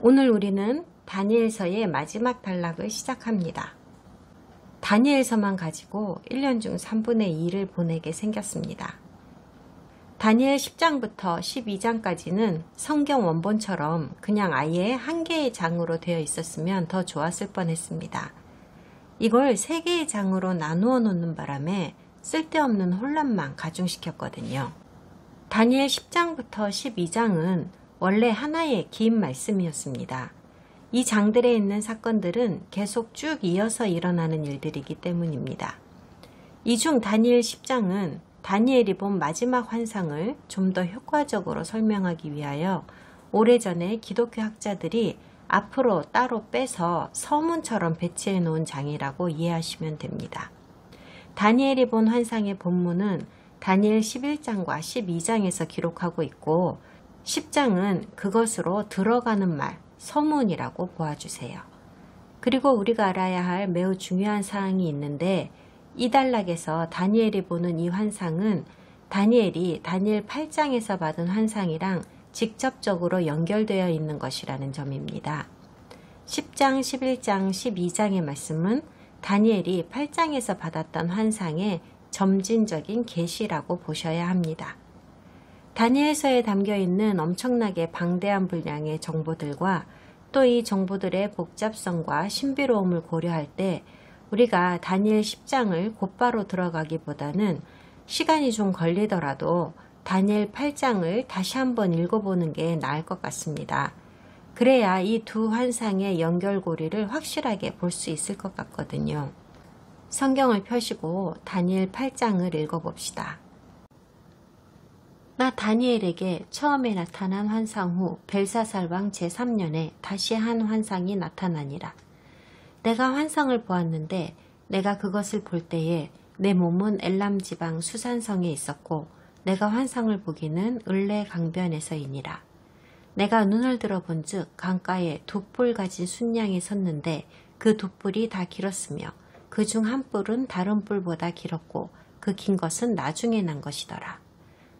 오늘 우리는 다니엘서의 마지막 단락을 시작합니다. 다니엘서만 가지고 1년 중 3분의 2를 보내게 생겼습니다. 다니엘 10장부터 12장까지는 성경 원본처럼 그냥 아예 한 개의 장으로 되어 있었으면 더 좋았을 뻔했습니다. 이걸 3개의 장으로 나누어 놓는 바람에 쓸데없는 혼란만 가중시켰거든요. 다니엘 10장부터 12장은 원래 하나의 긴 말씀이었습니다. 이 장들에 있는 사건들은 계속 쭉 이어서 일어나는 일들이기 때문입니다. 이 중 다니엘 10장은 다니엘이 본 마지막 환상을 좀 더 효과적으로 설명하기 위하여 오래전에 기독교 학자들이 앞으로 따로 빼서 서문처럼 배치해 놓은 장이라고 이해하시면 됩니다. 다니엘이 본 환상의 본문은 다니엘 11장과 12장에서 기록하고 있고 10장은 그것으로 들어가는 말, 서문이라고 보아주세요. 그리고 우리가 알아야 할 매우 중요한 사항이 있는데 이 단락에서 다니엘이 보는 이 환상은 다니엘이 다니엘 8장에서 받은 환상이랑 직접적으로 연결되어 있는 것이라는 점입니다. 10장, 11장, 12장의 말씀은 다니엘이 8장에서 받았던 환상의 점진적인 계시라고 보셔야 합니다. 다니엘서에 담겨있는 엄청나게 방대한 분량의 정보들과 또 이 정보들의 복잡성과 신비로움을 고려할 때 우리가 다니엘 10장을 곧바로 들어가기보다는 시간이 좀 걸리더라도 다니엘 8장을 다시 한번 읽어보는 게 나을 것 같습니다. 그래야 이 두 환상의 연결고리를 확실하게 볼 수 있을 것 같거든요. 성경을 펴시고 다니엘 8장을 읽어봅시다. 나 다니엘에게 처음에 나타난 환상 후 벨사살 왕 제3년에 다시 한 환상이 나타나니라. 내가 환상을 보았는데 내가 그것을 볼 때에 내 몸은 엘람 지방 수산성에 있었고 내가 환상을 보기는 을레 강변에서이니라. 내가 눈을 들어본 즉 강가에 두 뿔 가진 순양이 섰는데 그 두 뿔이 다 길었으며 그 중 한 뿔은 다른 뿔보다 길었고 그 긴 것은 나중에 난 것이더라.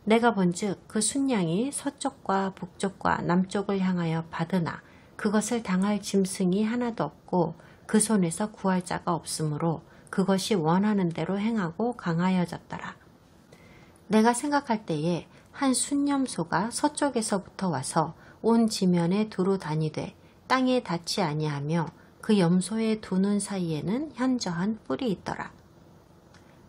내가 본즉 그 순양이 서쪽과 북쪽과 남쪽을 향하여 받으나 그것을 당할 짐승이 하나도 없고 그 손에서 구할 자가 없으므로 그것이 원하는 대로 행하고 강하여졌더라. 내가 생각할 때에 한 순념소가 서쪽에서부터 와서 온 지면에 두루 다니되 땅에 닿지 아니하며 그 염소의 두 눈 사이에는 현저한 뿔이 있더라.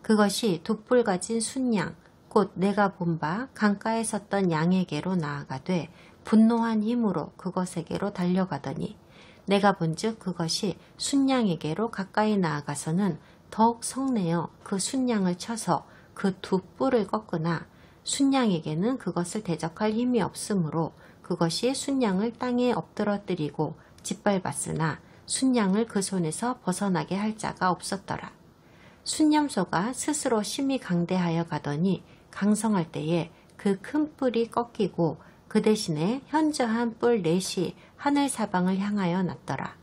그것이 두 뿔 가진 순양 곧 내가 본 바 강가에 섰던 양에게로 나아가되 분노한 힘으로 그것에게로 달려가더니 내가 본즉 그것이 순양에게로 가까이 나아가서는 더욱 성내어 그 순양을 쳐서 그 두 뿔을 꺾으나 순양에게는 그것을 대적할 힘이 없으므로 그것이 순양을 땅에 엎드러뜨리고 짓밟았으나 순양을 그 손에서 벗어나게 할 자가 없었더라. 순념소가 스스로 심히 강대하여 가더니 강성할 때에 그 큰 뿔이 꺾이고 그 대신에 현저한 뿔 넷이 하늘 사방을 향하여 났더라.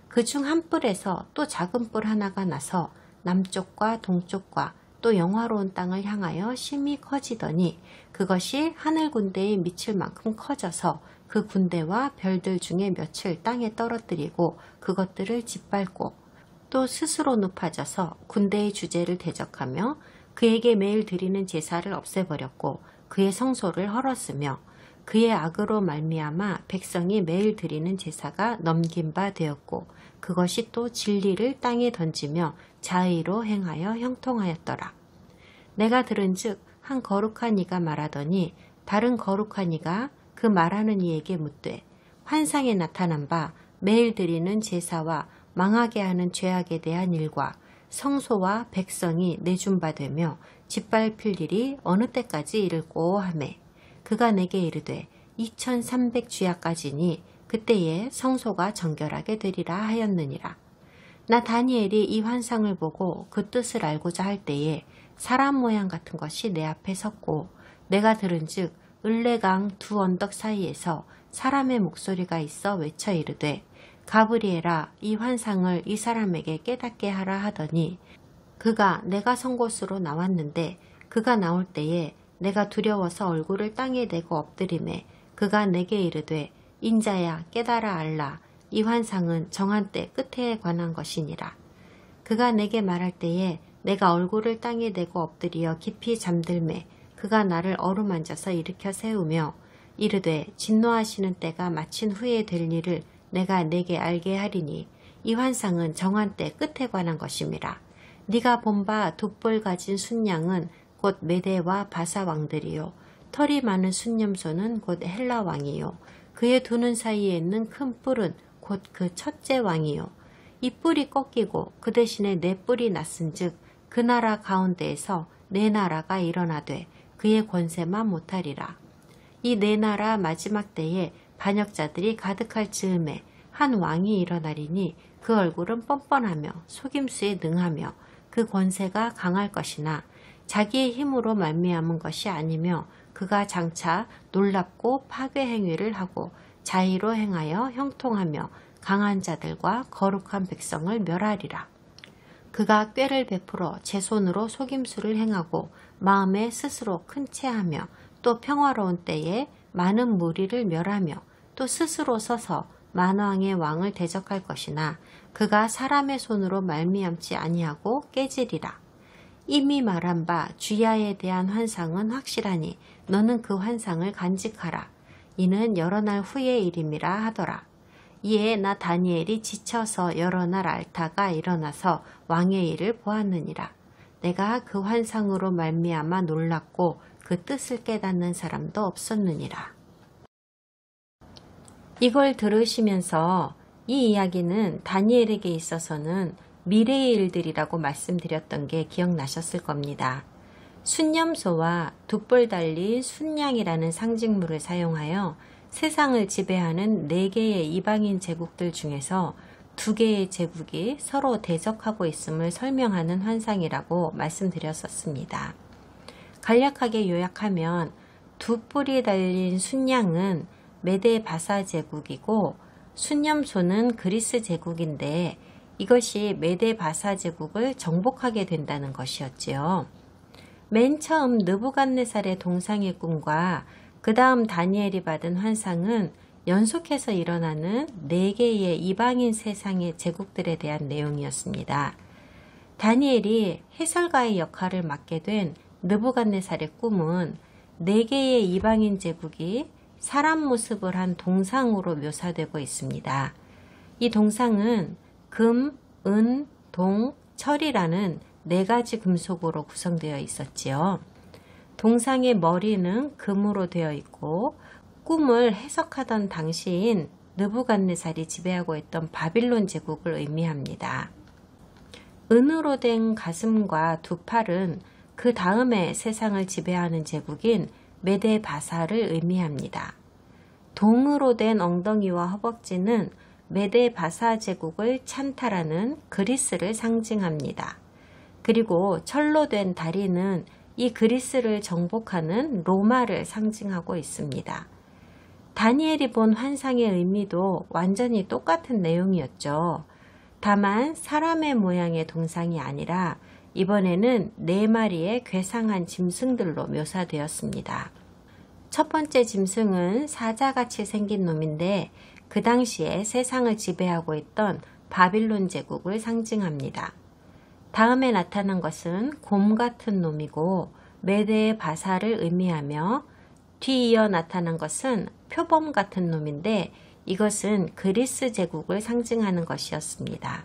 그 중 한 뿔에서 또 작은 뿔 하나가 나서 남쪽과 동쪽과 또 영화로운 땅을 향하여 심히 커지더니 그것이 하늘 군대에 미칠 만큼 커져서 그 군대와 별들 중에 몇을 땅에 떨어뜨리고 그것들을 짓밟고 또 스스로 높아져서 군대의 주제를 대적하며 그에게 매일 드리는 제사를 없애버렸고 그의 성소를 헐었으며 그의 악으로 말미암아 백성이 매일 드리는 제사가 넘긴 바 되었고 그것이 또 진리를 땅에 던지며 자의로 행하여 형통하였더라. 내가 들은즉 한 거룩한 이가 말하더니 다른 거룩한 이가 그 말하는 이에게 묻되 환상에 나타난 바 매일 드리는 제사와 망하게 하는 죄악에 대한 일과 성소와 백성이 내준 바 되며 짓밟힐 일이 어느 때까지 이를꼬 하매 그가 내게 이르되 2300 주야까지니 그때에 성소가 정결하게 되리라 하였느니라. 나 다니엘이 이 환상을 보고 그 뜻을 알고자 할 때에 사람 모양 같은 것이 내 앞에 섰고 내가 들은즉 을레강 두 언덕 사이에서 사람의 목소리가 있어 외쳐 이르되 가브리엘아 이 환상을 이 사람에게 깨닫게 하라 하더니 그가 내가 선 곳으로 나왔는데 그가 나올 때에 내가 두려워서 얼굴을 땅에 대고 엎드리매 그가 내게 이르되 인자야 깨달아 알라. 이 환상은 정한 때 끝에 관한 것이니라. 그가 내게 말할 때에 내가 얼굴을 땅에 대고 엎드려 깊이 잠들매 그가 나를 어루만져서 일으켜 세우며 이르되 진노하시는 때가 마친 후에 될 일을 내가 내게 알게 하리니 이 환상은 정한 때 끝에 관한 것임이라. 네가 본 바 두 뿔 가진 순양은 곧 메대와 바사 왕들이요 털이 많은 순념소는 곧 헬라 왕이요 그의 두 눈 사이에 있는 큰 뿔은 곧 그 첫째 왕이요 이 뿔이 꺾이고 그 대신에 네 뿔이 났은즉 그 나라 가운데에서 네 나라가 일어나되 그의 권세만 못하리라. 이 네 나라 마지막 때에 반역자들이 가득할 즈음에 한 왕이 일어나리니 그 얼굴은 뻔뻔하며 속임수에 능하며 그 권세가 강할 것이나 자기의 힘으로 말미암은 것이 아니며 그가 장차 놀랍고 파괴 행위를 하고 자의로 행하여 형통하며 강한 자들과 거룩한 백성을 멸하리라. 그가 꾀를 베풀어 제 손으로 속임수를 행하고 마음에 스스로 큰 체하며 또 평화로운 때에 많은 무리를 멸하며 또 스스로 서서 만왕의 왕을 대적할 것이나 그가 사람의 손으로 말미암지 아니하고 깨지리라. 이미 말한 바 주야에 대한 환상은 확실하니 너는 그 환상을 간직하라. 이는 여러 날 후의 일임이라 하더라. 이에 나 다니엘이 지쳐서 여러 날 앓다가 일어나서 왕의 일을 보았느니라. 내가 그 환상으로 말미암아 놀랐고 그 뜻을 깨닫는 사람도 없었느니라. 이걸 들으시면서 이 이야기는 다니엘에게 있어서는 미래의 일들이라고 말씀드렸던 게 기억나셨을 겁니다. 순념소와 두 뿔 달린 순양이라는 상징물을 사용하여 세상을 지배하는 4개의 이방인 제국들 중에서 2개의 제국이 서로 대적하고 있음을 설명하는 환상이라고 말씀드렸었습니다. 간략하게 요약하면 두 뿔이 달린 순양은 메데 바사 제국이고 순념소는 그리스 제국인데 이것이 메데 바사 제국을 정복하게 된다는 것이었지요. 맨 처음 느부갓네살의 동상의 꿈과 그 다음 다니엘이 받은 환상은 연속해서 일어나는 4개의 이방인 세상의 제국들에 대한 내용이었습니다. 다니엘이 해설가의 역할을 맡게 된 느부갓네살의 꿈은 4개의 이방인 제국이 사람 모습을 한 동상으로 묘사되고 있습니다. 이 동상은 금, 은, 동, 철이라는 4가지 금속으로 구성되어 있었지요. 동상의 머리는 금으로 되어 있고 꿈을 해석하던 당시인 느부갓네살이 지배하고 있던 바빌론 제국을 의미합니다. 은으로 된 가슴과 두 팔은 그 다음에 세상을 지배하는 제국인 메데 바사를 의미합니다. 동으로 된 엉덩이와 허벅지는 메데 바사 제국을 찬탈하는 그리스를 상징합니다. 그리고 철로 된 다리는 이 그리스를 정복하는 로마를 상징하고 있습니다. 다니엘이 본 환상의 의미도 완전히 똑같은 내용이었죠. 다만 사람의 모양의 동상이 아니라 이번에는 4마리의 괴상한 짐승들로 묘사되었습니다. 첫 번째 짐승은 사자같이 생긴 놈인데 그 당시에 세상을 지배하고 있던 바빌론 제국을 상징합니다. 다음에 나타난 것은 곰 같은 놈이고 메데의 바사를 의미하며 뒤이어 나타난 것은 표범 같은 놈인데 이것은 그리스 제국을 상징하는 것이었습니다.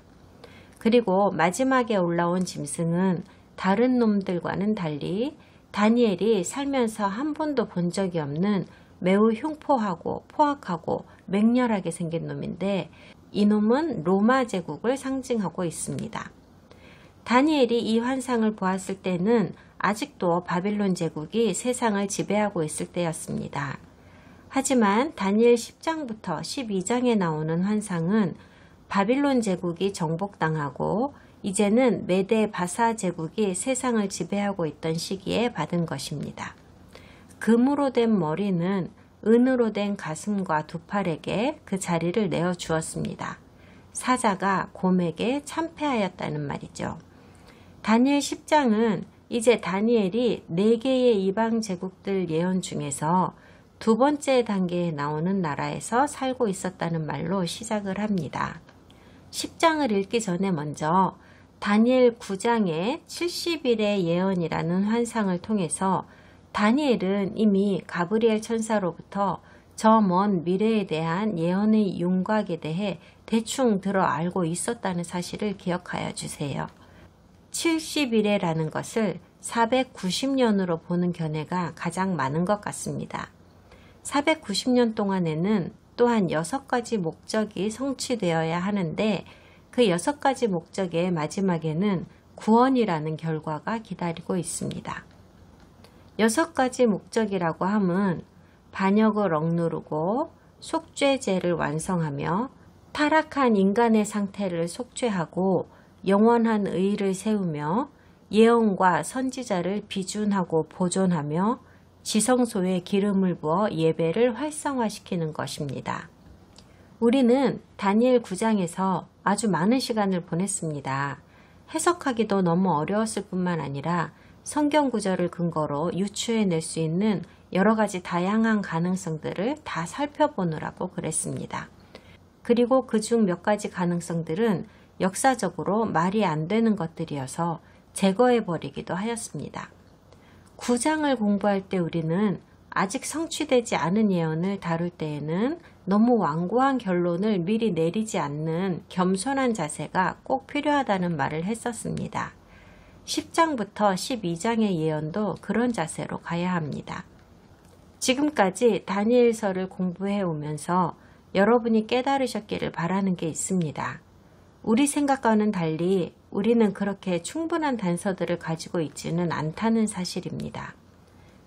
그리고 마지막에 올라온 짐승은 다른 놈들과는 달리 다니엘이 살면서 한 번도 본 적이 없는 매우 흉포하고 포악하고 맹렬하게 생긴 놈인데 이 놈은 로마 제국을 상징하고 있습니다. 다니엘이 이 환상을 보았을 때는 아직도 바빌론 제국이 세상을 지배하고 있을 때였습니다. 하지만 다니엘 10장부터 12장에 나오는 환상은 바빌론 제국이 정복당하고 이제는 메데 바사 제국이 세상을 지배하고 있던 시기에 받은 것입니다. 금으로 된 머리는 은으로 된 가슴과 두 팔에게 그 자리를 내어 주었습니다. 사자가 곰에게 참패하였다는 말이죠. 다니엘 10장은 이제 다니엘이 4개의 이방 제국들 예언 중에서 두 번째 단계에 나오는 나라에서 살고 있었다는 말로 시작을 합니다. 10장을 읽기 전에 먼저 다니엘 9장의 70일의 예언이라는 환상을 통해서 다니엘은 이미 가브리엘 천사로부터 저 먼 미래에 대한 예언의 윤곽에 대해 대충 들어 알고 있었다는 사실을 기억하여 주세요. 70일이라는 것을 490년으로 보는 견해가 가장 많은 것 같습니다. 490년 동안에는 또한 6가지 목적이 성취되어야 하는데 그 6가지 목적의 마지막에는 구원이라는 결과가 기다리고 있습니다. 6가지 목적이라고 함은 반역을 억누르고 속죄제를 완성하며 타락한 인간의 상태를 속죄하고 영원한 의를 세우며 예언과 선지자를 비준하고 보존하며 지성소에 기름을 부어 예배를 활성화시키는 것입니다. 우리는 다니엘 9장에서 아주 많은 시간을 보냈습니다. 해석하기도 너무 어려웠을 뿐만 아니라 성경 구절을 근거로 유추해낼 수 있는 여러 가지 다양한 가능성들을 다 살펴보느라고 그랬습니다. 그리고 그중 몇 가지 가능성들은 역사적으로 말이 안 되는 것들이어서 제거해버리기도 하였습니다. 9장을 공부할 때 우리는 아직 성취되지 않은 예언을 다룰 때에는 너무 완고한 결론을 미리 내리지 않는 겸손한 자세가 꼭 필요하다는 말을 했었습니다. 10장부터 12장의 예언도 그런 자세로 가야 합니다. 지금까지 다니엘서를 공부해 오면서 여러분이 깨달으셨기를 바라는 게 있습니다. 우리 생각과는 달리 우리는 그렇게 충분한 단서들을 가지고 있지는 않다는 사실입니다.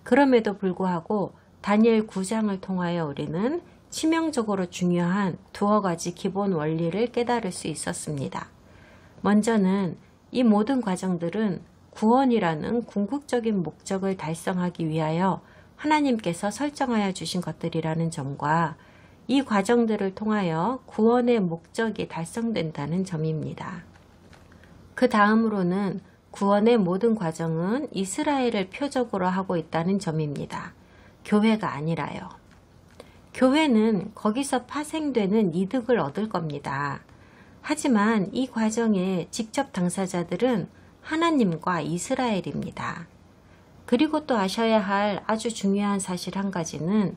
그럼에도 불구하고 다니엘 9장을 통하여 우리는 치명적으로 중요한 두어 가지 기본 원리를 깨달을 수 있었습니다. 먼저는 이 모든 과정들은 구원이라는 궁극적인 목적을 달성하기 위하여 하나님께서 설정하여 주신 것들이라는 점과 이 과정들을 통하여 구원의 목적이 달성된다는 점입니다. 그 다음으로는 구원의 모든 과정은 이스라엘을 표적으로 하고 있다는 점입니다. 교회가 아니라요. 교회는 거기서 파생되는 이득을 얻을 겁니다. 하지만 이 과정의 직접 당사자들은 하나님과 이스라엘입니다. 그리고 또 아셔야 할 아주 중요한 사실 한 가지는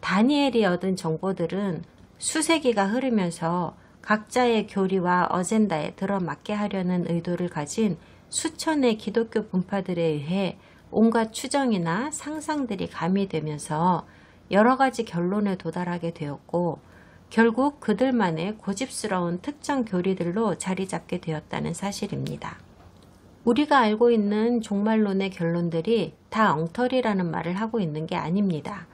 다니엘이 얻은 정보들은 수세기가 흐르면서 각자의 교리와 어젠다에 들어맞게 하려는 의도를 가진 수천의 기독교 분파들에 의해 온갖 추정이나 상상들이 가미되면서 여러 가지 결론에 도달하게 되었고 결국 그들만의 고집스러운 특정 교리들로 자리 잡게 되었다는 사실입니다. 우리가 알고 있는 종말론의 결론들이 다 엉터리라는 말을 하고 있는 게 아닙니다.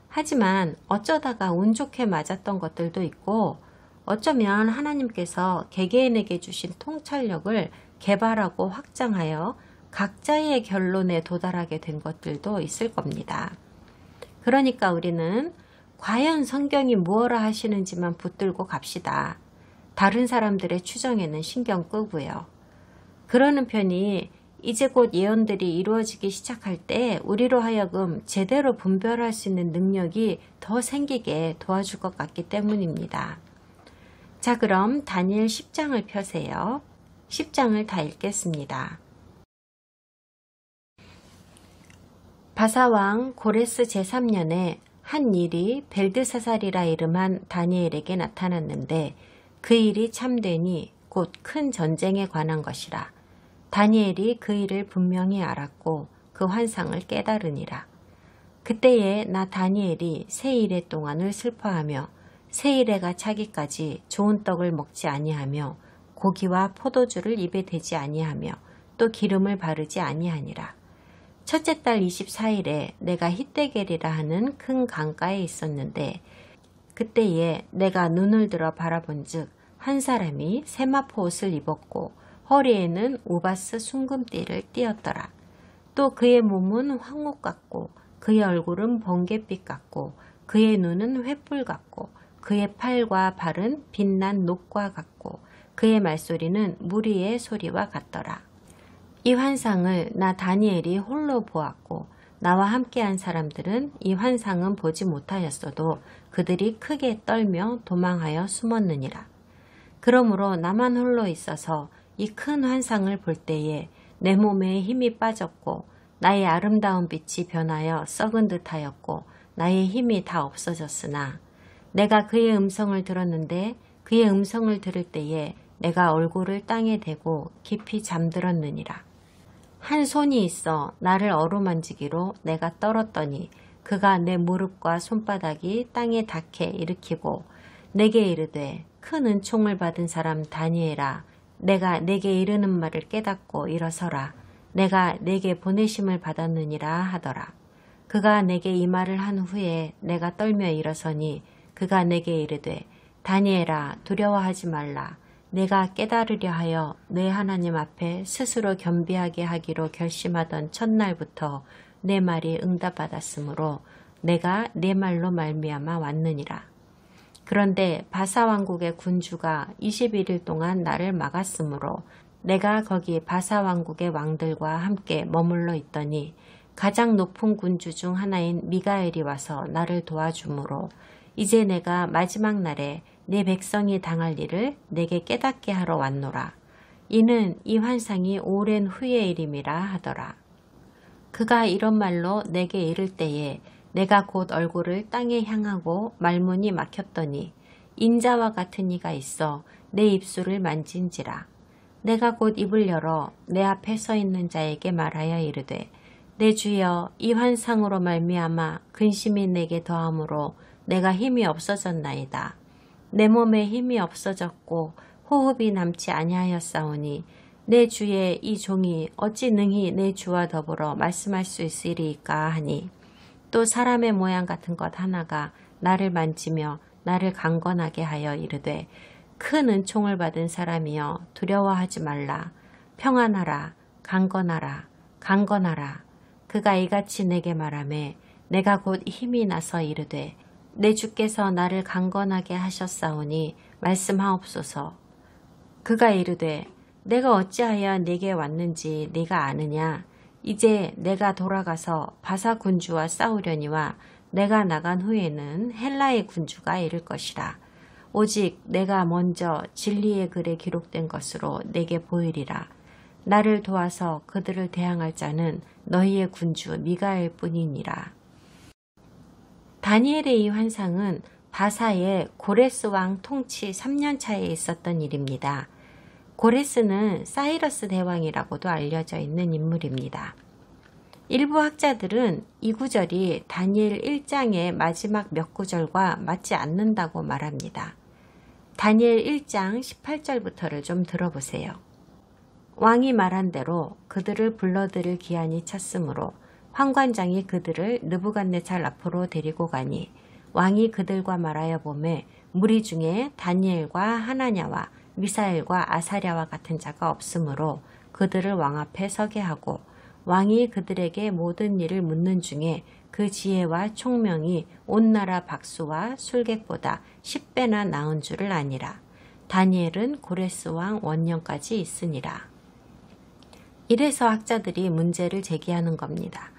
하지만 어쩌다가 운 좋게 맞았던 것들도 있고 어쩌면 하나님께서 개개인에게 주신 통찰력을 개발하고 확장하여 각자의 결론에 도달하게 된 것들도 있을 겁니다. 그러니까 우리는 과연 성경이 무엇라 하시는지만 붙들고 갑시다. 다른 사람들의 추정에는 신경 끄고요. 그러는 편이 이제 곧 예언들이 이루어지기 시작할 때 우리로 하여금 제대로 분별할 수 있는 능력이 더 생기게 도와줄 것 같기 때문입니다. 자, 그럼 다니엘 10장을 펴세요. 10장을 다 읽겠습니다. 바사왕 고레스 제3년에 한 일이 벨드사살이라 이름한 다니엘에게 나타났는데 그 일이 참되니 곧 큰 전쟁에 관한 것이라. 다니엘이 그 일을 분명히 알았고 그 환상을 깨달으니라. 그때에 나 다니엘이 세 일해 동안을 슬퍼하며 세 일해가 차기까지 좋은 떡을 먹지 아니하며 고기와 포도주를 입에 대지 아니하며 또 기름을 바르지 아니하니라. 첫째 달 24일에 내가 히데겔이라 하는 큰 강가에 있었는데 그때에 내가 눈을 들어 바라본즉 한 사람이 세마포 옷을 입었고 허리에는 우바스 순금띠를 띠었더라. 또 그의 몸은 황옥 같고 그의 얼굴은 번갯빛 같고 그의 눈은 횃불 같고 그의 팔과 발은 빛난 녹과 같고 그의 말소리는 무리의 소리와 같더라. 이 환상을 나 다니엘이 홀로 보았고 나와 함께한 사람들은 이 환상은 보지 못하였어도 그들이 크게 떨며 도망하여 숨었느니라. 그러므로 나만 홀로 있어서 이 큰 환상을 볼 때에 내 몸에 힘이 빠졌고 나의 아름다운 빛이 변하여 썩은 듯하였고 나의 힘이 다 없어졌으나 내가 그의 음성을 들었는데 그의 음성을 들을 때에 내가 얼굴을 땅에 대고 깊이 잠들었느니라. 한 손이 있어 나를 어루만지기로 내가 떨었더니 그가 내 무릎과 손바닥이 땅에 닿게 일으키고 내게 이르되 큰 은총을 받은 사람 다니엘아, 내가 내게 이르는 말을 깨닫고 일어서라. 내가 내게 보내심을 받았느니라 하더라. 그가 내게 이 말을 한 후에 내가 떨며 일어서니 그가 내게 이르되 다니엘아, 두려워하지 말라. 내가 깨달으려 하여 내 하나님 앞에 스스로 겸비하게 하기로 결심하던 첫날부터 내 말이 응답받았으므로 내가 내 말로 말미암아 왔느니라. 그런데 바사 왕국의 군주가 21일 동안 나를 막았으므로 내가 거기 바사 왕국의 왕들과 함께 머물러 있더니 가장 높은 군주 중 하나인 미가엘이 와서 나를 도와주므로 이제 내가 마지막 날에 내 백성이 당할 일을 내게 깨닫게 하러 왔노라. 이는 이 환상이 오랜 후의 일임이라 하더라. 그가 이런 말로 내게 이를 때에 내가 곧 얼굴을 땅에 향하고 말문이 막혔더니 인자와 같은 이가 있어 내 입술을 만진지라. 내가 곧 입을 열어 내 앞에 서 있는 자에게 말하여 이르되 내 주여, 이 환상으로 말미암아 근심이 내게 더함으로 내가 힘이 없어졌나이다. 내 몸에 힘이 없어졌고 호흡이 남지 아니하였사오니 내 주의 이 종이 어찌 능히 내 주와 더불어 말씀할 수 있으리이까 하니 또 사람의 모양 같은 것 하나가 나를 만지며 나를 강건하게 하여 이르되 큰 은총을 받은 사람이여 두려워하지 말라. 평안하라. 강건하라. 강건하라. 그가 이같이 내게 말하매 내가 곧 힘이 나서 이르되 내 주께서 나를 강건하게 하셨사오니 말씀하옵소서. 그가 이르되 내가 어찌하여 네게 왔는지 네가 아느냐. 이제 내가 돌아가서 바사 군주와 싸우려니와 내가 나간 후에는 헬라의 군주가 이를 것이라. 오직 내가 먼저 진리의 글에 기록된 것으로 내게 보이리라. 나를 도와서 그들을 대항할 자는 너희의 군주 미가엘 뿐이니라. 다니엘의 이 환상은 바사의 고레스 왕 통치 3년 차에 있었던 일입니다. 고레스는 사이러스 대왕이라고도 알려져 있는 인물입니다. 일부 학자들은 이 구절이 다니엘 1장의 마지막 몇 구절과 맞지 않는다고 말합니다. 다니엘 1장 18절부터를 좀 들어보세요. 왕이 말한 대로 그들을 불러들일 기한이 찼으므로 환관장이 그들을 느부갓네살 앞으로 데리고 가니 왕이 그들과 말하여 보매 무리 중에 다니엘과 하나냐와 미사엘과 아사랴와 같은 자가 없으므로 그들을 왕 앞에 서게 하고 왕이 그들에게 모든 일을 묻는 중에 그 지혜와 총명이 온 나라 박수와 술객보다 10배나 나은 줄을 아니라. 다니엘은 고레스 왕 원년까지 있으니라. 이래서 학자들이 문제를 제기하는 겁니다.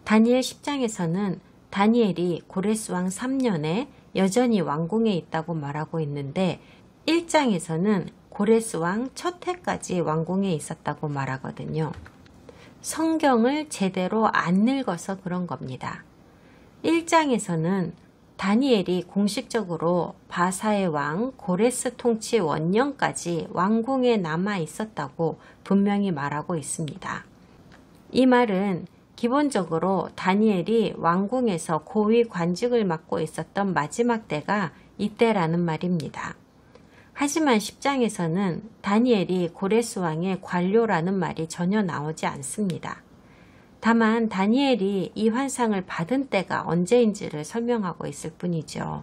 다니엘 10장에서는 다니엘이 고레스 왕 3년에 여전히 왕궁에 있다고 말하고 있는데 1장에서는 고레스 왕 첫 해까지 왕궁에 있었다고 말하거든요. 성경을 제대로 안 읽어서 그런 겁니다. 1장에서는 다니엘이 공식적으로 바사의 왕 고레스 통치 원년까지 왕궁에 남아 있었다고 분명히 말하고 있습니다. 이 말은 기본적으로 다니엘이 왕궁에서 고위 관직을 맡고 있었던 마지막 때가 이때라는 말입니다. 하지만 10장에서는 다니엘이 고레스 왕의 관료라는 말이 전혀 나오지 않습니다. 다만 다니엘이 이 환상을 받은 때가 언제인지를 설명하고 있을 뿐이죠.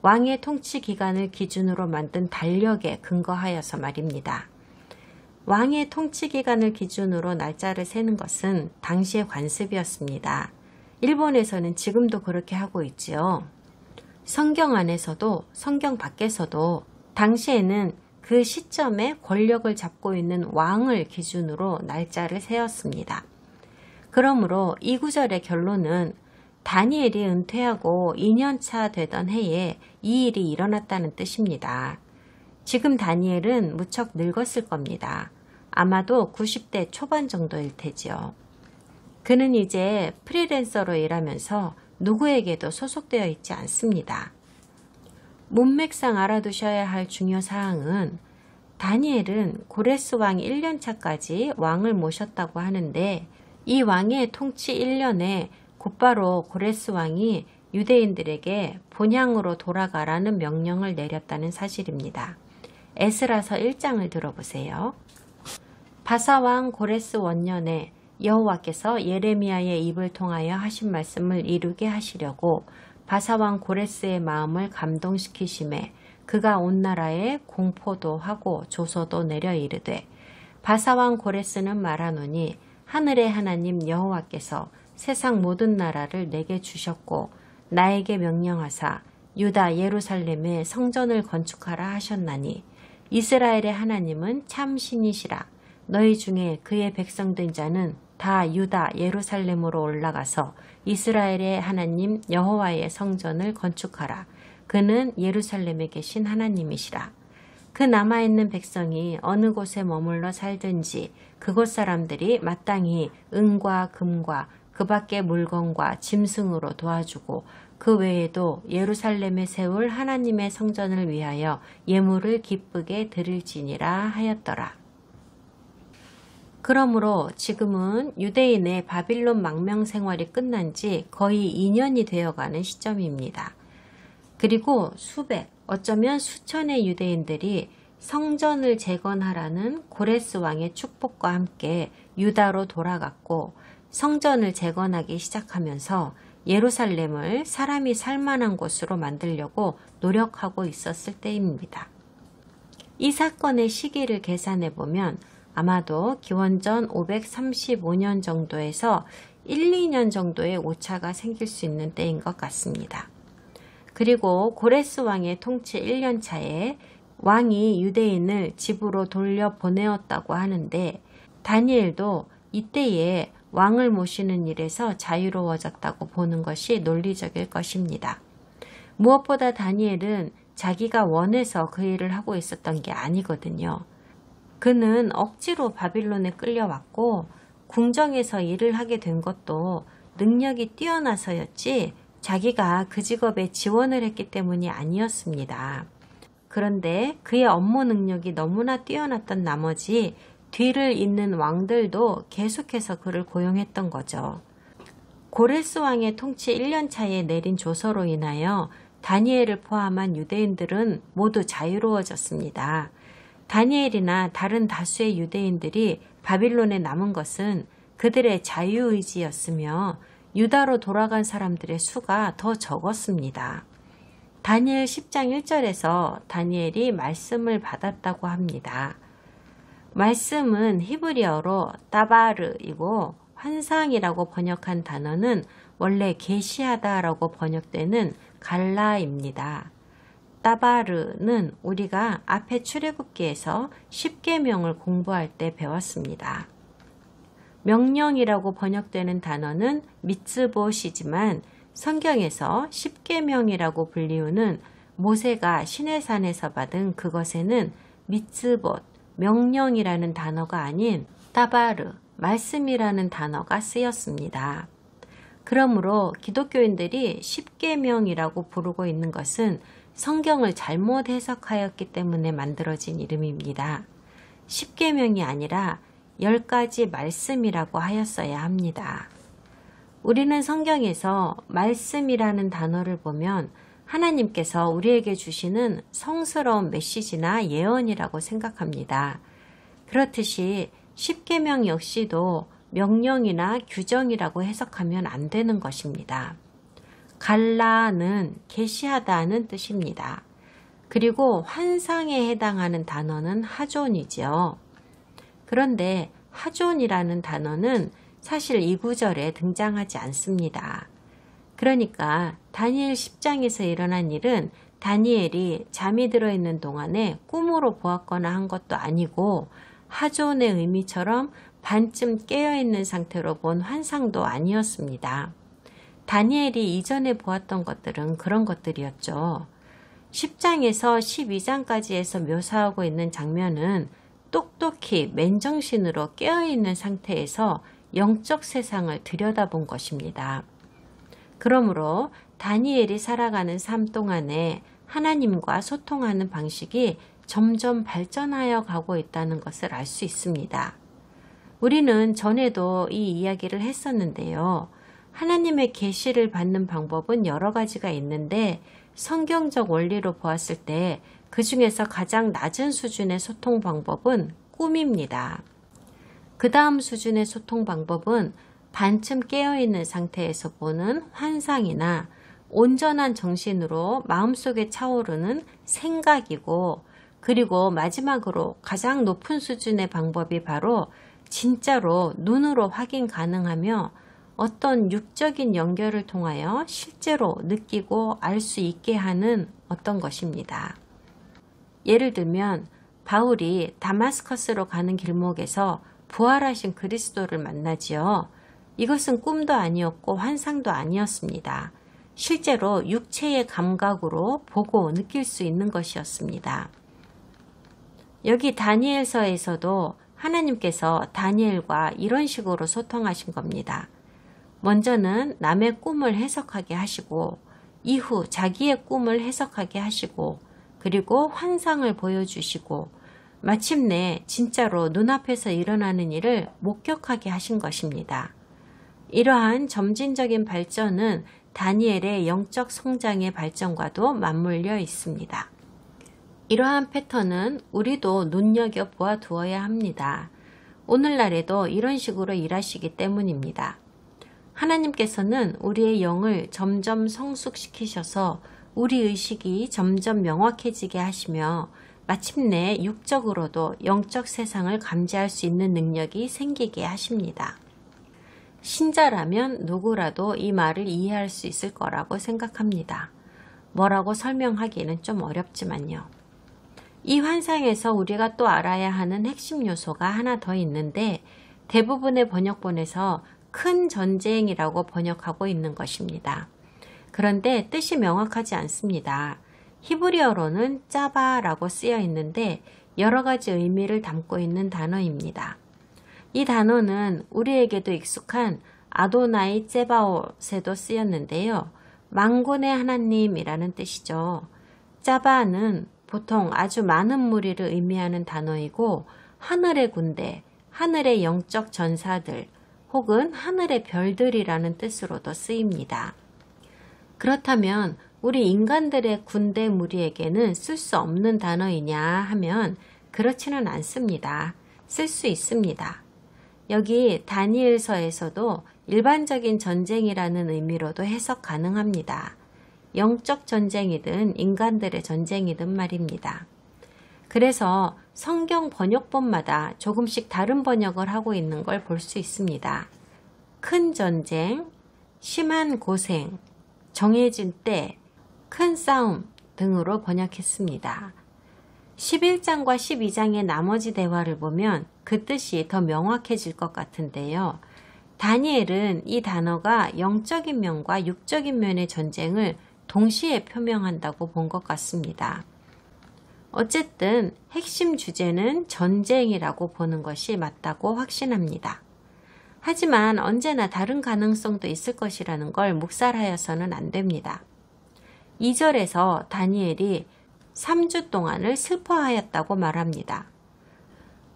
왕의 통치 기간을 기준으로 만든 달력에 근거하여서 말입니다. 왕의 통치 기간을 기준으로 날짜를 세는 것은 당시의 관습이었습니다. 일본에서는 지금도 그렇게 하고 있지요. 성경 안에서도 성경 밖에서도 당시에는 그 시점에 권력을 잡고 있는 왕을 기준으로 날짜를 세웠습니다. 그러므로 이 구절의 결론은 다니엘이 은퇴하고 2년차 되던 해에 이 일이 일어났다는 뜻입니다. 지금 다니엘은 무척 늙었을 겁니다. 아마도 90대 초반 정도일 테지요. 그는 이제 프리랜서로 일하면서 누구에게도 소속되어 있지 않습니다. 문맥상 알아두셔야 할 중요 사항은 다니엘은 고레스 왕 1년차까지 왕을 모셨다고 하는데 이 왕의 통치 1년에 곧바로 고레스 왕이 유대인들에게 본향으로 돌아가라는 명령을 내렸다는 사실입니다. 에스라서 1장을 들어보세요. 바사왕 고레스 원년에 여호와께서 예레미야의 입을 통하여 하신 말씀을 이루게 하시려고 바사왕 고레스의 마음을 감동시키심에 그가 온 나라에 공포도 하고 조소도 내려 이르되 바사왕 고레스는 말하노니 하늘의 하나님 여호와께서 세상 모든 나라를 내게 주셨고 나에게 명령하사 유다 예루살렘에 성전을 건축하라 하셨나니 이스라엘의 하나님은 참 신이시라. 너희 중에 그의 백성된 자는 다 유다 예루살렘으로 올라가서 이스라엘의 하나님 여호와의 성전을 건축하라. 그는 예루살렘에 계신 하나님이시라. 그 남아있는 백성이 어느 곳에 머물러 살든지 그곳 사람들이 마땅히 은과 금과 그 밖의 물건과 짐승으로 도와주고 그 외에도 예루살렘에 세울 하나님의 성전을 위하여 예물을 기쁘게 드릴지니라 하였더라. 그러므로 지금은 유대인의 바빌론 망명 생활이 끝난 지 거의 2년이 되어가는 시점입니다. 그리고 수백, 어쩌면 수천의 유대인들이 성전을 재건하라는 고레스 왕의 축복과 함께 유다로 돌아갔고 성전을 재건하기 시작하면서 예루살렘을 사람이 살만한 곳으로 만들려고 노력하고 있었을 때입니다. 이 사건의 시기를 계산해 보면 아마도 기원전 535년 정도에서 1, 2년 정도의 오차가 생길 수 있는 때인 것 같습니다. 그리고 고레스 왕의 통치 1년 차에 왕이 유대인을 집으로 돌려보내었다고 하는데 다니엘도 이때에 왕을 모시는 일에서 자유로워졌다고 보는 것이 논리적일 것입니다. 무엇보다 다니엘은 자기가 원해서 그 일을 하고 있었던 게 아니거든요. 그는 억지로 바빌론에 끌려왔고 궁정에서 일을 하게 된 것도 능력이 뛰어나서였지 자기가 그 직업에 지원을 했기 때문이 아니었습니다. 그런데 그의 업무 능력이 너무나 뛰어났던 나머지 뒤를 잇는 왕들도 계속해서 그를 고용했던 거죠. 고레스 왕의 통치 1년 차에 내린 조서로 인하여 다니엘을 포함한 유대인들은 모두 자유로워졌습니다. 다니엘이나 다른 다수의 유대인들이 바빌론에 남은 것은 그들의 자유의지였으며 유다로 돌아간 사람들의 수가 더 적었습니다. 다니엘 10장 1절에서 다니엘이 말씀을 받았다고 합니다. 말씀은 히브리어로 따바르이고 환상이라고 번역한 단어는 원래 계시하다라고 번역되는 갈라입니다. 따바르는 우리가 앞에 출애굽기에서 십계명을 공부할 때 배웠습니다. 명령이라고 번역되는 단어는 미츠봇이지만 성경에서 십계명이라고 불리우는 모세가 시내산에서 받은 그것에는 미츠봇, 명령이라는 단어가 아닌 따바르, 말씀이라는 단어가 쓰였습니다. 그러므로 기독교인들이 십계명이라고 부르고 있는 것은 성경을 잘못 해석하였기 때문에 만들어진 이름입니다. 십계명이 아니라 10가지 말씀이라고 하였어야 합니다. 우리는 성경에서 말씀이라는 단어를 보면 하나님께서 우리에게 주시는 성스러운 메시지나 예언이라고 생각합니다. 그렇듯이 십계명 역시도 명령이나 규정이라고 해석하면 안 되는 것입니다. 갈라는 계시하다는 뜻입니다. 그리고 환상에 해당하는 단어는 하존이죠. 그런데 하존이라는 단어는 사실 이 구절에 등장하지 않습니다. 그러니까 다니엘 10장에서 일어난 일은 다니엘이 잠이 들어있는 동안에 꿈으로 보았거나 한 것도 아니고 하존의 의미처럼 반쯤 깨어있는 상태로 본 환상도 아니었습니다. 다니엘이 이전에 보았던 것들은 그런 것들이었죠. 10장에서 12장까지에서 묘사하고 있는 장면은 똑똑히 맨정신으로 깨어있는 상태에서 영적 세상을 들여다본 것입니다. 그러므로 다니엘이 살아가는 삶 동안에 하나님과 소통하는 방식이 점점 발전하여 가고 있다는 것을 알 수 있습니다. 우리는 전에도 이 이야기를 했었는데요. 하나님의 계시를 받는 방법은 여러 가지가 있는데 성경적 원리로 보았을 때 그 중에서 가장 낮은 수준의 소통 방법은 꿈입니다. 그 다음 수준의 소통 방법은 반쯤 깨어있는 상태에서 보는 환상이나 온전한 정신으로 마음속에 차오르는 생각이고, 그리고 마지막으로 가장 높은 수준의 방법이 바로 진짜로 눈으로 확인 가능하며 어떤 육적인 연결을 통하여 실제로 느끼고 알 수 있게 하는 어떤 것입니다. 예를 들면 바울이 다마스커스로 가는 길목에서 부활하신 그리스도를 만나지요. 이것은 꿈도 아니었고 환상도 아니었습니다. 실제로 육체의 감각으로 보고 느낄 수 있는 것이었습니다. 여기 다니엘서에서도 하나님께서 다니엘과 이런 식으로 소통하신 겁니다. 먼저는 남의 꿈을 해석하게 하시고, 이후 자기의 꿈을 해석하게 하시고, 그리고 환상을 보여주시고, 마침내 진짜로 눈앞에서 일어나는 일을 목격하게 하신 것입니다. 이러한 점진적인 발전은 다니엘의 영적 성장의 발전과도 맞물려 있습니다. 이러한 패턴은 우리도 눈여겨보아 두어야 합니다. 오늘날에도 이런 식으로 일하시기 때문입니다. 하나님께서는 우리의 영을 점점 성숙시키셔서 우리 의식이 점점 명확해지게 하시며 마침내 육적으로도 영적 세상을 감지할 수 있는 능력이 생기게 하십니다. 신자라면 누구라도 이 말을 이해할 수 있을 거라고 생각합니다. 뭐라고 설명하기는 좀 어렵지만요. 이 환상에서 우리가 또 알아야 하는 핵심 요소가 하나 더 있는데 대부분의 번역본에서 큰 전쟁이라고 번역하고 있는 것입니다. 그런데 뜻이 명확하지 않습니다. 히브리어로는 짜바라고 쓰여 있는데 여러 가지 의미를 담고 있는 단어입니다. 이 단어는 우리에게도 익숙한 아도나이 ጼ바옷에도 쓰였는데요. 만군의 하나님이라는 뜻이죠. 짜바는 보통 아주 많은 무리를 의미하는 단어이고 하늘의 군대, 하늘의 영적 전사들 혹은 하늘의 별들이라는 뜻으로도 쓰입니다. 그렇다면 우리 인간들의 군대 무리에게는 쓸 수 없는 단어이냐 하면 그렇지는 않습니다. 쓸 수 있습니다. 여기 다니엘서에서도 일반적인 전쟁이라는 의미로도 해석 가능합니다. 영적 전쟁이든 인간들의 전쟁이든 말입니다. 그래서 성경 번역본마다 조금씩 다른 번역을 하고 있는 걸 볼 수 있습니다. 큰 전쟁, 심한 고생, 정해진 때, 큰 싸움 등으로 번역했습니다. 11장과 12장의 나머지 대화를 보면 그 뜻이 더 명확해질 것 같은데요. 다니엘은 이 단어가 영적인 면과 육적인 면의 전쟁을 동시에 표명한다고 본 것 같습니다. 어쨌든 핵심 주제는 전쟁이라고 보는 것이 맞다고 확신합니다. 하지만 언제나 다른 가능성도 있을 것이라는 걸 묵살하여서는 안 됩니다. 2절에서 다니엘이 3주 동안을 슬퍼하였다고 말합니다.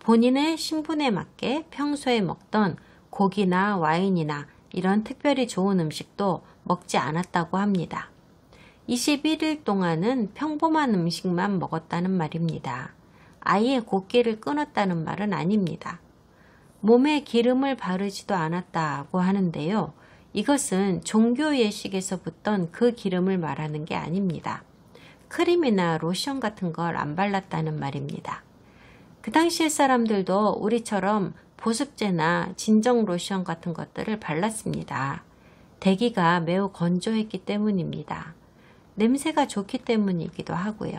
본인의 신분에 맞게 평소에 먹던 고기나 와인이나 이런 특별히 좋은 음식도 먹지 않았다고 합니다. 21일 동안은 평범한 음식만 먹었다는 말입니다. 아예 곡기를 끊었다는 말은 아닙니다. 몸에 기름을 바르지도 않았다고 하는데요. 이것은 종교 예식에서 붙던 그 기름을 말하는 게 아닙니다. 크림이나 로션 같은 걸 안 발랐다는 말입니다. 그 당시의 사람들도 우리처럼 보습제나 진정 로션 같은 것들을 발랐습니다. 대기가 매우 건조했기 때문입니다. 냄새가 좋기 때문이기도 하고요.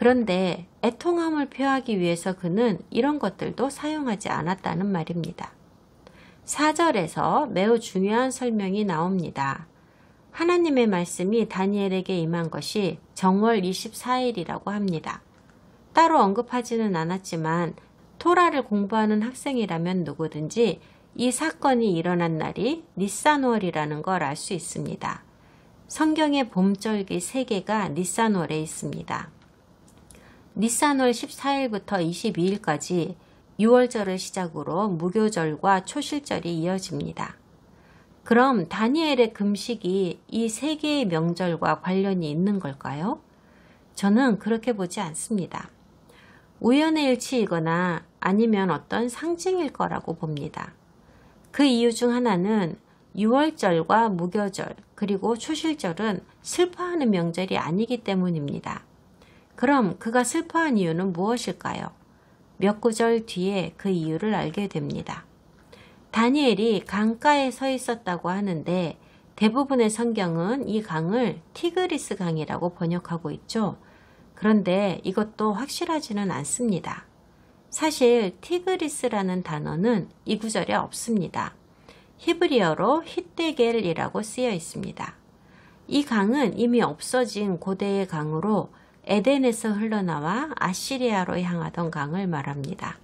그런데 애통함을 표하기 위해서 그는 이런 것들도 사용하지 않았다는 말입니다. 4절에서 매우 중요한 설명이 나옵니다. 하나님의 말씀이 다니엘에게 임한 것이 정월 24일이라고 합니다. 따로 언급하지는 않았지만 토라를 공부하는 학생이라면 누구든지 이 사건이 일어난 날이 니산월이라는 걸 알 수 있습니다. 성경의 봄절기 3개가 니산월에 있습니다. 니산월 14일부터 22일까지 6월절을 시작으로 무교절과 초실절이 이어집니다. 그럼 다니엘의 금식이 이 3개의 명절과 관련이 있는 걸까요? 저는 그렇게 보지 않습니다. 우연의 일치이거나 아니면 어떤 상징일 거라고 봅니다. 그 이유 중 하나는 6월절과 무교절 그리고 초실절은 슬퍼하는 명절이 아니기 때문입니다. 그럼 그가 슬퍼한 이유는 무엇일까요? 몇 구절 뒤에 그 이유를 알게 됩니다. 다니엘이 강가에 서 있었다고 하는데 대부분의 성경은 이 강을 티그리스 강이라고 번역하고 있죠. 그런데 이것도 확실하지는 않습니다. 사실 티그리스라는 단어는 이 구절에 없습니다. 히브리어로 히데겔이라고 쓰여 있습니다. 이 강은 이미 없어진 고대의 강으로 에덴에서 흘러나와 아시리아로 향하던 강을 말합니다.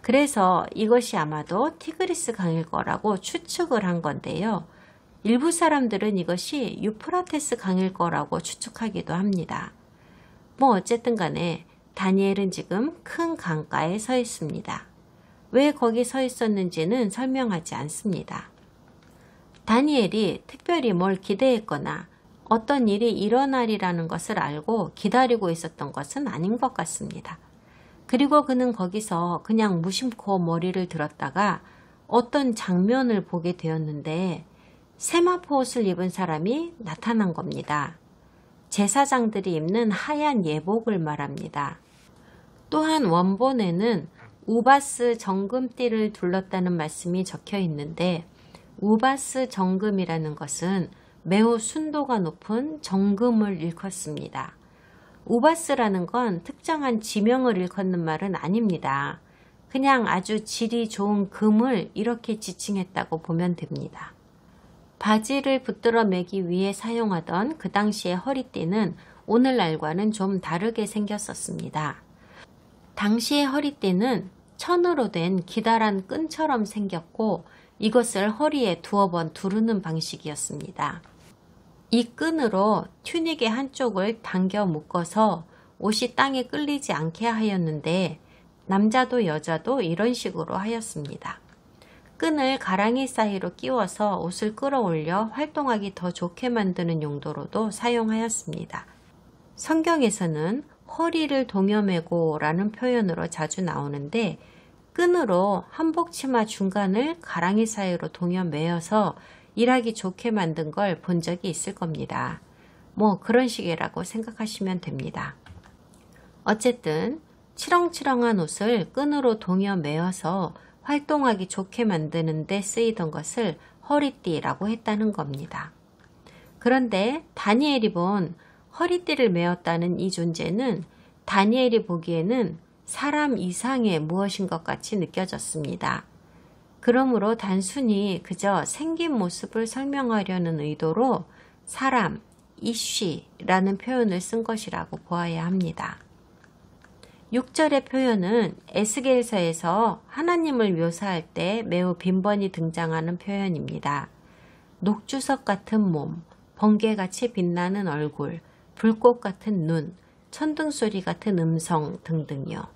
그래서 이것이 아마도 티그리스 강일 거라고 추측을 한 건데요. 일부 사람들은 이것이 유프라테스 강일 거라고 추측하기도 합니다. 어쨌든 간에 다니엘은 지금 큰 강가에 서 있습니다. 왜 거기 서 있었는지는 설명하지 않습니다. 다니엘이 특별히 뭘 기대했거나 어떤 일이 일어나리라는 것을 알고 기다리고 있었던 것은 아닌 것 같습니다. 그리고 그는 거기서 그냥 무심코 머리를 들었다가 어떤 장면을 보게 되었는데 세마포 옷을 입은 사람이 나타난 겁니다. 제사장들이 입는 하얀 예복을 말합니다. 또한 원본에는 우바스 정금띠를 둘렀다는 말씀이 적혀 있는데 우바스 정금이라는 것은 매우 순도가 높은 정금을 일컫습니다. 우바스라는 건 특정한 지명을 일컫는 말은 아닙니다. 그냥 아주 질이 좋은 금을 이렇게 지칭했다고 보면 됩니다. 바지를 붙들어 매기 위해 사용하던 그 당시의 허리띠는 오늘날과는 좀 다르게 생겼었습니다. 당시의 허리띠는 천으로 된 기다란 끈처럼 생겼고 이것을 허리에 두어 번 두르는 방식이었습니다. 이 끈으로 튜닉의 한쪽을 당겨 묶어서 옷이 땅에 끌리지 않게 하였는데 남자도 여자도 이런 식으로 하였습니다. 끈을 가랑이 사이로 끼워서 옷을 끌어올려 활동하기 더 좋게 만드는 용도로도 사용하였습니다. 성경에서는 허리를 동여매고 라는 표현으로 자주 나오는데 끈으로 한복 치마 중간을 가랑이 사이로 동여매어서 일하기 좋게 만든 걸 본 적이 있을 겁니다. 그런 식이라고 생각하시면 됩니다. 어쨌든 치렁치렁한 옷을 끈으로 동여매어서 활동하기 좋게 만드는 데 쓰이던 것을 허리띠라고 했다는 겁니다. 그런데 다니엘이 본 허리띠를 메었다는 이 존재는 다니엘이 보기에는 사람 이상의 무엇인 것 같이 느껴졌습니다. 그러므로 단순히 그저 생긴 모습을 설명하려는 의도로 사람, 이쉬라는 표현을 쓴 것이라고 보아야 합니다. 6절의 표현은 에스겔서에서 하나님을 묘사할 때 매우 빈번히 등장하는 표현입니다. 녹주석 같은 몸, 번개같이 빛나는 얼굴, 불꽃 같은 눈, 천둥소리 같은 음성 등등요.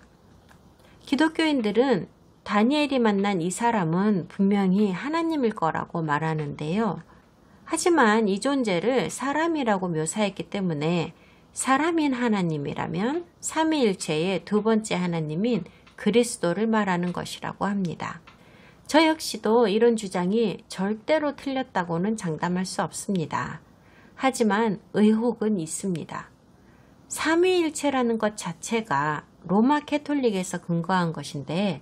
기독교인들은 다니엘이 만난 이 사람은 분명히 하나님일 거라고 말하는데요. 하지만 이 존재를 사람이라고 묘사했기 때문에 사람인 하나님이라면 삼위일체의 두 번째 하나님인 그리스도를 말하는 것이라고 합니다. 저 역시도 이런 주장이 절대로 틀렸다고는 장담할 수 없습니다. 하지만 의혹은 있습니다. 삼위일체라는 것 자체가 로마 캐톨릭에서 근거한 것인데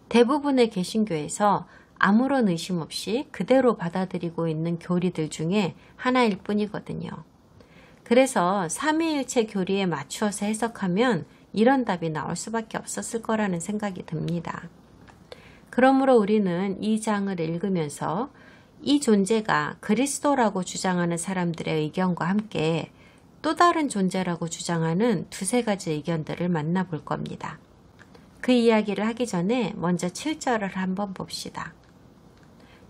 대부분의 개신교에서 아무런 의심 없이 그대로 받아들이고 있는 교리들 중에 하나일 뿐이거든요. 그래서 삼위일체 교리에 맞추어서 해석하면 이런 답이 나올 수밖에 없었을 거라는 생각이 듭니다. 그러므로 우리는 이 장을 읽으면서 이 존재가 그리스도라고 주장하는 사람들의 의견과 함께 또 다른 존재라고 주장하는 두세 가지 의견들을 만나볼 겁니다. 그 이야기를 하기 전에 먼저 7절을 한번 봅시다.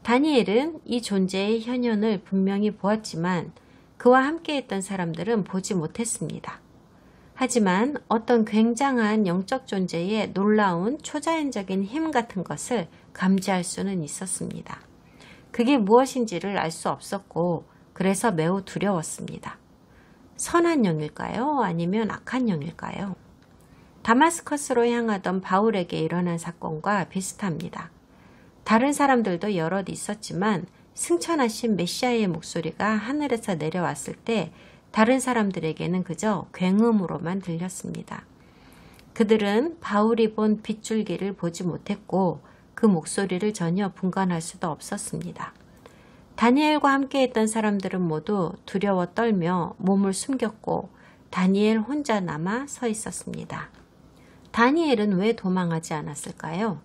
다니엘은 이 존재의 현현을 분명히 보았지만 그와 함께했던 사람들은 보지 못했습니다. 하지만 어떤 굉장한 영적 존재의 놀라운 초자연적인 힘 같은 것을 감지할 수는 있었습니다. 그게 무엇인지를 알 수 없었고 그래서 매우 두려웠습니다. 선한 영일까요? 아니면 악한 영일까요? 다마스커스로 향하던 바울에게 일어난 사건과 비슷합니다. 다른 사람들도 여럿 있었지만 승천하신 메시아의 목소리가 하늘에서 내려왔을 때 다른 사람들에게는 그저 굉음으로만 들렸습니다. 그들은 바울이 본 빗줄기를 보지 못했고 그 목소리를 전혀 분간할 수도 없었습니다. 다니엘과 함께했던 사람들은 모두 두려워 떨며 몸을 숨겼고 다니엘 혼자 남아 서 있었습니다. 다니엘은 왜 도망하지 않았을까요?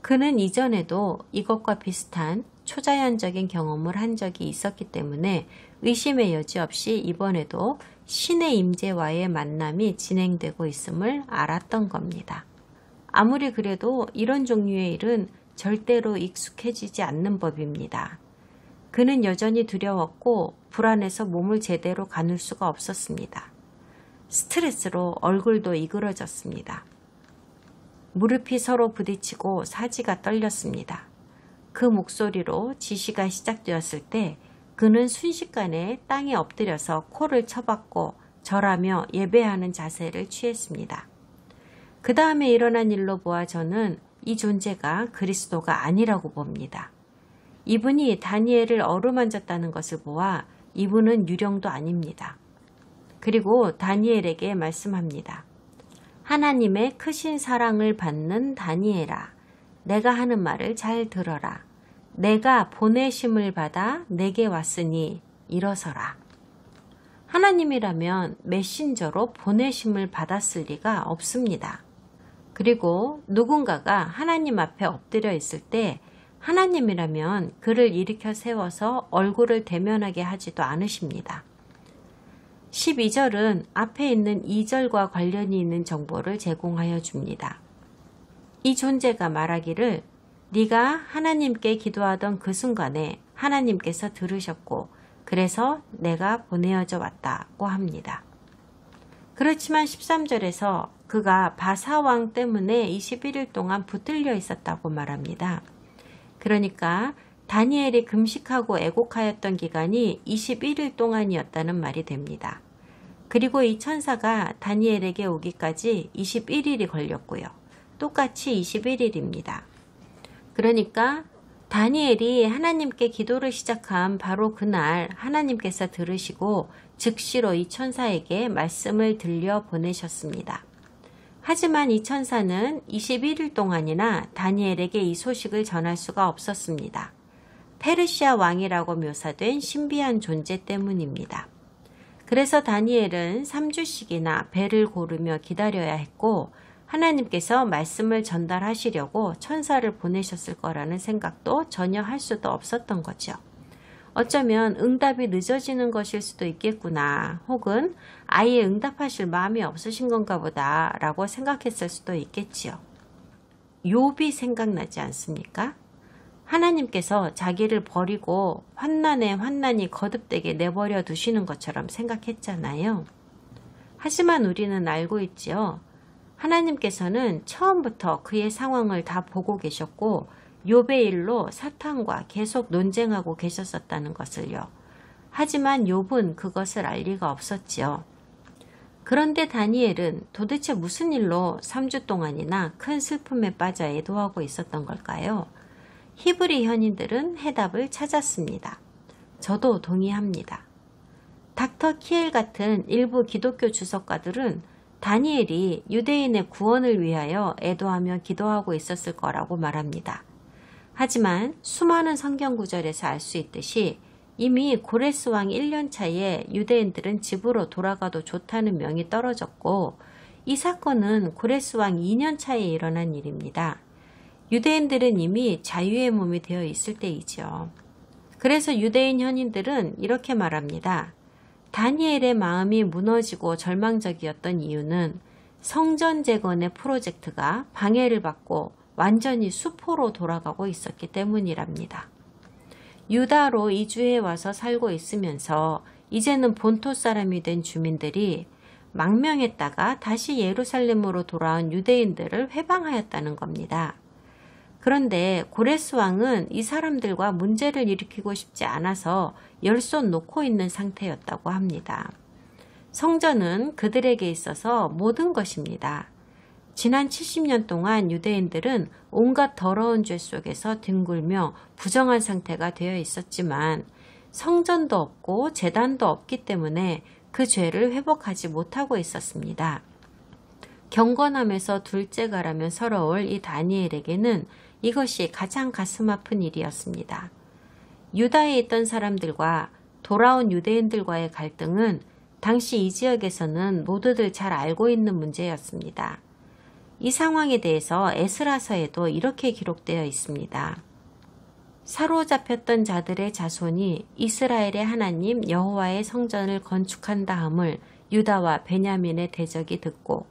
그는 이전에도 이것과 비슷한 초자연적인 경험을 한 적이 있었기 때문에 의심의 여지 없이 이번에도 신의 임재와의 만남이 진행되고 있음을 알았던 겁니다. 아무리 그래도 이런 종류의 일은 절대로 익숙해지지 않는 법입니다. 그는 여전히 두려웠고 불안해서 몸을 제대로 가눌 수가 없었습니다. 스트레스로 얼굴도 이그러졌습니다. 무릎이 서로 부딪히고 사지가 떨렸습니다. 그 목소리로 지시가 시작되었을 때 그는 순식간에 땅에 엎드려서 코를 쳐박고 절하며 예배하는 자세를 취했습니다. 그 다음에 일어난 일로 보아 저는 이 존재가 그리스도가 아니라고 봅니다. 이분이 다니엘을 어루만졌다는 것을 보아 이분은 유령도 아닙니다. 그리고 다니엘에게 말씀합니다. 하나님의 크신 사랑을 받는 다니엘아, 내가 하는 말을 잘 들어라. 내가 보내심을 받아 내게 왔으니 일어서라. 하나님이라면 메신저로 보내심을 받았을 리가 없습니다. 그리고 누군가가 하나님 앞에 엎드려 있을 때 하나님이라면 그를 일으켜 세워서 얼굴을 대면하게 하지도 않으십니다. 12절은 앞에 있는 2절과 관련이 있는 정보를 제공하여 줍니다. 이 존재가 말하기를 네가 하나님께 기도하던 그 순간에 하나님께서 들으셨고 그래서 내가 보내어져 왔다고 합니다. 그렇지만 13절에서 그가 바사왕 때문에 21일 동안 붙들려 있었다고 말합니다. 그러니까 다니엘이 금식하고 애곡하였던 기간이 21일 동안이었다는 말이 됩니다. 그리고 이 천사가 다니엘에게 오기까지 21일이 걸렸고요. 똑같이 21일입니다. 그러니까 다니엘이 하나님께 기도를 시작한 바로 그날 하나님께서 들으시고 즉시로 이 천사에게 말씀을 들려 보내셨습니다. 하지만 이 천사는 21일 동안이나 다니엘에게 이 소식을 전할 수가 없었습니다. 페르시아 왕이라고 묘사된 신비한 존재 때문입니다. 그래서 다니엘은 3주씩이나 배를 고르며 기다려야 했고 하나님께서 말씀을 전달하시려고 천사를 보내셨을 거라는 생각도 전혀 할 수도 없었던 거죠. 어쩌면 응답이 늦어지는 것일 수도 있겠구나, 혹은 아예 응답하실 마음이 없으신 건가 보다 라고 생각했을 수도 있겠지요. 욥이 생각나지 않습니까? 하나님께서 자기를 버리고 환난에 환난이 거듭되게 내버려 두시는 것처럼 생각했잖아요. 하지만 우리는 알고 있지요. 하나님께서는 처음부터 그의 상황을 다 보고 계셨고 욥의 일로 사탄과 계속 논쟁하고 계셨었다는 것을요. 하지만 욥은 그것을 알 리가 없었지요. 그런데 다니엘은 도대체 무슨 일로 3주 동안이나 큰 슬픔에 빠져 애도하고 있었던 걸까요? 히브리 현인들은 해답을 찾았습니다. 저도 동의합니다. 닥터 키엘 같은 일부 기독교 주석가들은 다니엘이 유대인의 구원을 위하여 애도하며 기도하고 있었을 거라고 말합니다. 하지만 수많은 성경 구절에서 알 수 있듯이 이미 고레스 왕 1년 차에 유대인들은 집으로 돌아가도 좋다는 명이 떨어졌고, 이 사건은 고레스 왕 2년 차에 일어난 일입니다. 유대인들은 이미 자유의 몸이 되어 있을 때이죠. 그래서 유대인 현인들은 이렇게 말합니다. 다니엘의 마음이 무너지고 절망적이었던 이유는 성전 재건의 프로젝트가 방해를 받고 완전히 수포로 돌아가고 있었기 때문이랍니다. 유다로 이주해 와서 살고 있으면서 이제는 본토 사람이 된 주민들이 망명했다가 다시 예루살렘으로 돌아온 유대인들을 회방하였다는 겁니다. 그런데 고레스 왕은 이 사람들과 문제를 일으키고 싶지 않아서 열손 놓고 있는 상태였다고 합니다. 성전은 그들에게 있어서 모든 것입니다. 지난 70년 동안 유대인들은 온갖 더러운 죄 속에서 뒹굴며 부정한 상태가 되어 있었지만 성전도 없고 제단도 없기 때문에 그 죄를 회복하지 못하고 있었습니다. 경건함에서 둘째가라면 서러울 이 다니엘에게는 이것이 가장 가슴 아픈 일이었습니다. 유다에 있던 사람들과 돌아온 유대인들과의 갈등은 당시 이 지역에서는 모두들 잘 알고 있는 문제였습니다. 이 상황에 대해서 에스라서에도 이렇게 기록되어 있습니다. 사로잡혔던 자들의 자손이 이스라엘의 하나님 여호와의 성전을 건축한 다음을 유다와 베냐민의 대적이 듣고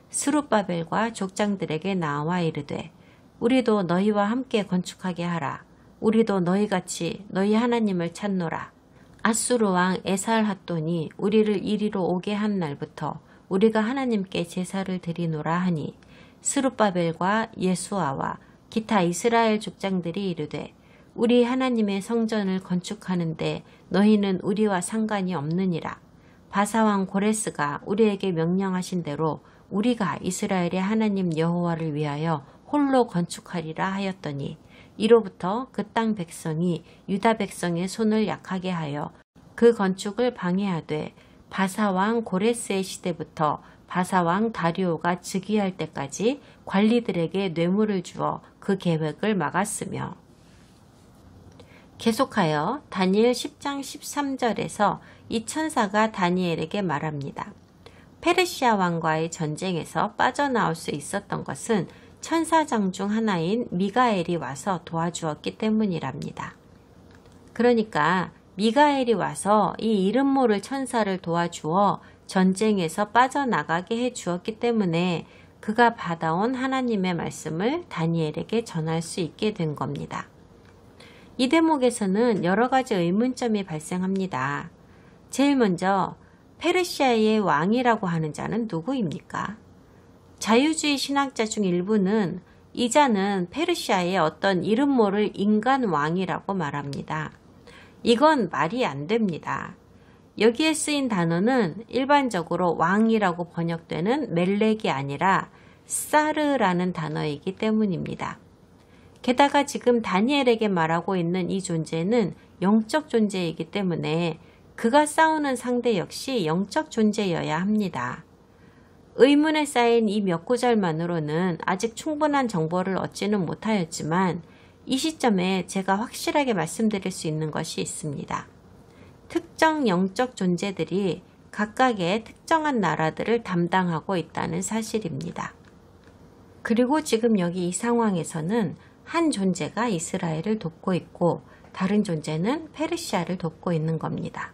스룹바벨과 족장들에게 나와 이르되 우리도 너희와 함께 건축하게 하라. 우리도 너희같이 너희 하나님을 찾노라. 아수르 왕 에살핫돈이 우리를 이리로 오게 한 날부터 우리가 하나님께 제사를 드리노라 하니 스룹바벨과 예수아와 기타 이스라엘 족장들이 이르되 우리 하나님의 성전을 건축하는데 너희는 우리와 상관이 없느니라. 바사왕 고레스가 우리에게 명령하신 대로 우리가 이스라엘의 하나님 여호와를 위하여 홀로 건축하리라 하였더니 이로부터 그 땅 백성이 유다 백성의 손을 약하게 하여 그 건축을 방해하되 바사왕 고레스의 시대부터 바사왕 다리오가 즉위할 때까지 관리들에게 뇌물을 주어 그 계획을 막았으며 계속하여 다니엘 10장 13절에서 이 천사가 다니엘에게 말합니다. 페르시아 왕과의 전쟁에서 빠져나올 수 있었던 것은 천사장 중 하나인 미가엘이 와서 도와주었기 때문이랍니다. 그러니까 미가엘이 와서 이 이름 모를 천사를 도와주어 전쟁에서 빠져나가게 해 주었기 때문에 그가 받아온 하나님의 말씀을 다니엘에게 전할 수 있게 된 겁니다. 이 대목에서는 여러 가지 의문점이 발생합니다. 제일 먼저 페르시아의 왕이라고 하는 자는 누구입니까? 자유주의 신학자 중 일부는 이 자는 페르시아의 어떤 이름 모를 인간 왕이라고 말합니다. 이건 말이 안 됩니다. 여기에 쓰인 단어는 일반적으로 왕이라고 번역되는 멜렉이 아니라 사르라는 단어이기 때문입니다. 게다가 지금 다니엘에게 말하고 있는 이 존재는 영적 존재이기 때문에 그가 싸우는 상대 역시 영적 존재여야 합니다. 의문에 쌓인 이 몇 구절만으로는 아직 충분한 정보를 얻지는 못하였지만 이 시점에 제가 확실하게 말씀드릴 수 있는 것이 있습니다. 특정 영적 존재들이 각각의 특정한 나라들을 담당하고 있다는 사실입니다. 그리고 지금 여기 이 상황에서는 한 존재가 이스라엘을 돕고 있고 다른 존재는 페르시아를 돕고 있는 겁니다.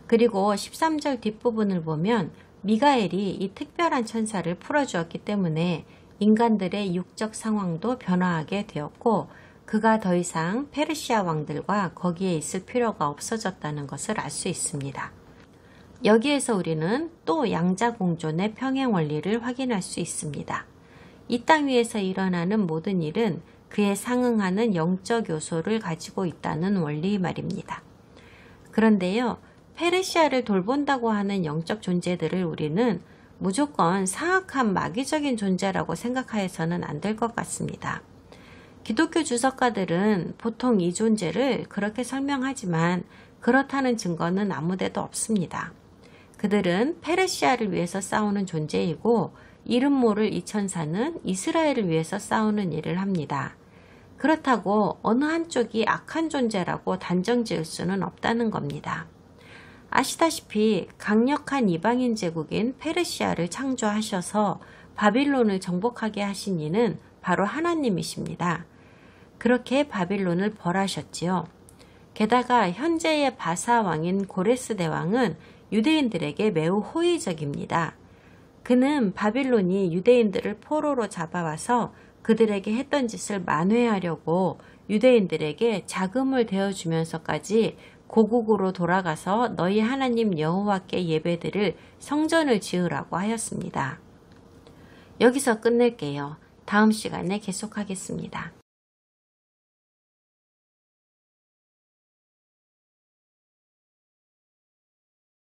그리고 13절 뒷부분을 보면 미가엘이 이 특별한 천사를 풀어주었기 때문에 인간들의 육적 상황도 변화하게 되었고 그가 더 이상 페르시아 왕들과 거기에 있을 필요가 없어졌다는 것을 알 수 있습니다. 여기에서 우리는 또 양자공존의 평행 원리를 확인할 수 있습니다. 이 땅 위에서 일어나는 모든 일은 그에 상응하는 영적 요소를 가지고 있다는 원리 말입니다. 그런데요, 페르시아를 돌본다고 하는 영적 존재들을 우리는 무조건 사악한 마귀적인 존재라고 생각하여서는 안 될 것 같습니다. 기독교 주석가들은 보통 이 존재를 그렇게 설명하지만 그렇다는 증거는 아무데도 없습니다. 그들은 페르시아를 위해서 싸우는 존재이고 이름 모를 이 천사는 이스라엘을 위해서 싸우는 일을 합니다. 그렇다고 어느 한쪽이 악한 존재라고 단정 지을 수는 없다는 겁니다. 아시다시피 강력한 이방인 제국인 페르시아를 창조하셔서 바빌론을 정복하게 하신 이는 바로 하나님이십니다. 그렇게 바빌론을 벌하셨지요. 게다가 현재의 바사 왕인 고레스 대왕은 유대인들에게 매우 호의적입니다. 그는 바빌론이 유대인들을 포로로 잡아와서 그들에게 했던 짓을 만회하려고 유대인들에게 자금을 대어주면서까지 고국으로 돌아가서 너희 하나님 여호와께 예배드릴 성전을 지으라고 하였습니다. 여기서 끝낼게요. 다음 시간에 계속하겠습니다.